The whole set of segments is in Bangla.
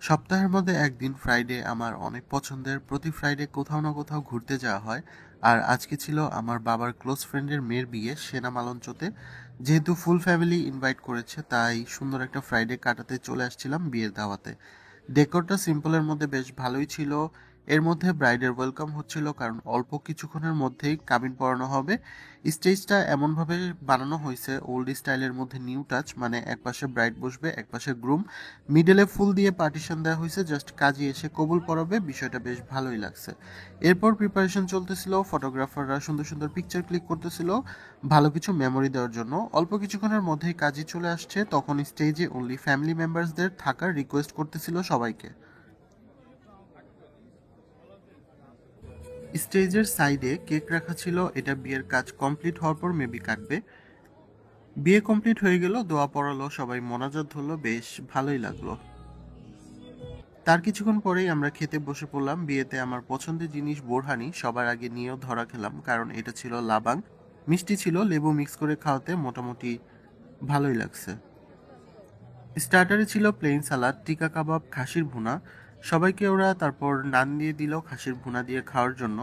সপ্তাহের মধ্যে একদিন ফ্রাইডে আমার অনেক পছন্দের। প্রতি ফ্রাইডে কোথাও না কোথাও ঘুরতে যাওয়া হয়। আর আজকে ছিল আমার বাবার ক্লোজ ফ্রেন্ডের মেয়ের বিয়ে সেনামালঞ্চতে। যেহেতু ফুল ফ্যামিলি ইনভাইট করেছে, তাই সুন্দর একটা ফ্রাইডে কাটাতে চলে আসছিলাম বিয়ের দাওয়াতে। ডেকোরটা সিম্পলের মধ্যে বেশ ভালোই ছিল। এর মধ্যে ব্রাইডের ওয়েলকাম হচ্ছিল, কারণ অল্প কিছুক্ষণের মধ্যেই কাবিন পড়ানো হবে। স্টেজটা এমনভাবে বানানো হয়েছে ওল্ড স্টাইলের মধ্যে নিউ টাচ, মানে একপাশে ব্রাইড বসবে, একপাশে গ্রুম। মিডলে ফুল দিয়ে পার্টিশন দেওয়া হয়েছে, জাস্ট কাজী এসে কবুল পড়াবে। বিষয়টা বেশ ভালোই লাগছে। এরপর প্রিপারেশন চলতেছিল, ফটোগ্রাফাররা সুন্দর সুন্দর পিকচার ক্লিক করতেছিল ভালো কিছু মেমোরি দেওয়ার জন্য। অল্প কিছুক্ষণের মধ্যেই কাজী চলে আসছে, তখন স্টেজে অনলি ফ্যামিলি মেম্বারসদের থাকার রিকোয়েস্ট করতেছিল সবাইকে। স্টেজের সাইডে কেক রাখা ছিল, এটা বিয়ের কাজ কমপ্লিট হওয়ার পর মেবি কাটবে। বিয়ে কমপ্লিট হয়ে গেল, দোয়া পড়ালো, সবাই মোনাজাত ধরলো, বেশ ভালোই লাগলো। তার কিছুক্ষণ পরেই আমরা খেতে বসে পড়লাম। বিয়েতে আমার পছন্দের জিনিস বোরহানি সবার আগে নিয়েও ধরা খেলাম, কারণ এটা ছিল লাবাং। মিষ্টি ছিল, লেবু মিক্স করে খাওয়াতে মোটামুটি ভালোই লাগছে। স্টার্টারে ছিল প্লেন সালাদ, টিকা কাবাব, খাসির ভুনা। সবাইকে ওরা তারপর নান দিয়ে দিল খাসির ভুনা দিয়ে খাওয়ার জন্য।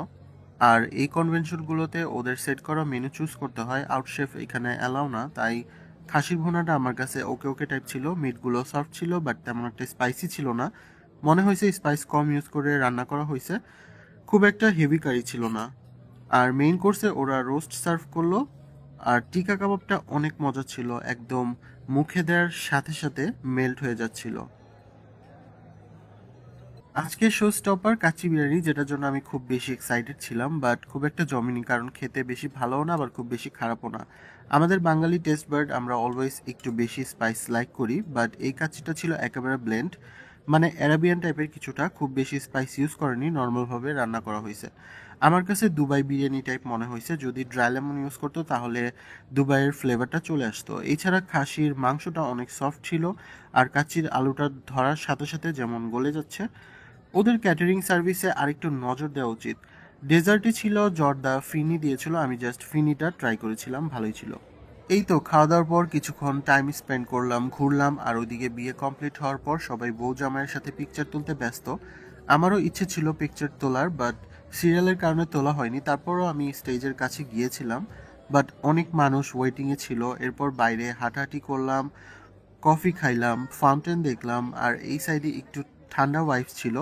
আর এই কনভেনশনগুলোতে ওদের সেট করা মেনু চুজ করতে হয়, আউটশেফ এখানে অ্যালাউ না। তাই খাসির ভুনাটা আমার কাছে ওকে ওকে টাইপ ছিল। মিটগুলো সফট ছিল, বাট তেমন একটা স্পাইসি ছিল না। মনে হয়েছে স্পাইস কম ইউজ করে রান্না করা হয়েছে। খুব একটা হেভি কারি ছিল না। আর মেইন কোর্সে ওরা রোস্ট সার্ভ করলো। আর টিকা কাবাবটা অনেক মজা ছিল, একদম মুখে দেওয়ার সাথে সাথে মেল্ট হয়ে যাচ্ছিল। আজকে শো স্টপার কাচ্চি বিরিয়ানি, যেটার জন্য আমি খুব বেশি এক্সাইটেড ছিলাম, বাট খুব একটা জমেনি, কারণ খেতে বেশি ভালোও না আবার খুব বেশি খারাপও না। আমাদের বাঙালি টেস্ট বার্ড আমরা অলওয়েজ একটু বেশি স্পাইস লাইক করি, বাট এই কাচ্চিটা ছিল একেবারে ব্লেন্ড, মানে অ্যারাবিয়ান টাইপের কিছুটা। খুব বেশি স্পাইস ইউজ করেনি, নর্মালভাবে রান্না করা হয়েছে। আমার কাছে দুবাই বিরিয়ানি টাইপ মনে হয়েছে। যদি ড্রাই লেমন ইউজ করতো তাহলে দুবাইয়ের ফ্লেভারটা চলে আসতো। এছাড়া খাসির মাংসটা অনেক সফট ছিল, আর কাচ্চির আলুটা ধরার সাথে সাথে যেমন গলে যাচ্ছে। ওদের ক্যাটারিং সার্ভিসে আরেকটু নজর দেওয়া উচিত। ডেজার্টে ছিল জর্দা, ফিনি দিয়েছিল, আমি জাস্ট ফিনিটা ট্রাই করেছিলাম, ভালোই ছিল। এই তো খাওয়া দাওয়ার পর কিছুক্ষণ টাইম স্পেন্ড করলাম, ঘুরলাম। আর ওইদিকে বিয়ে কমপ্লিট হওয়ার পর সবাই বউ জামাইয়ের সাথে পিকচার তুলতে ব্যস্ত। আমারও ইচ্ছে ছিল পিকচার তোলার, বাট সিরিয়ালের কারণে তোলা হয়নি। তারপরও আমি স্টেজের কাছে গিয়েছিলাম, বাট অনেক মানুষ ওয়েটিংয়ে ছিল। এরপর বাইরে হাঁটাহাঁটি করলাম, কফি খাইলাম, ফাউন্টেন দেখলাম, আর এই সাইডে একটু ঠান্ডা ওয়াইফ ছিল।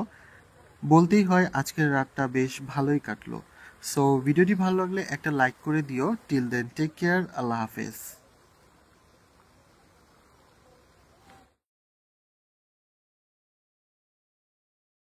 বলতেই হয় আজকের রাতটা বেশ ভালোই কাটলো। সো ভিডিওটি ভালো লাগলে একটা লাইক করে দিও। টিল দেন টেক কেয়ার, আল্লাহ হাফেজ।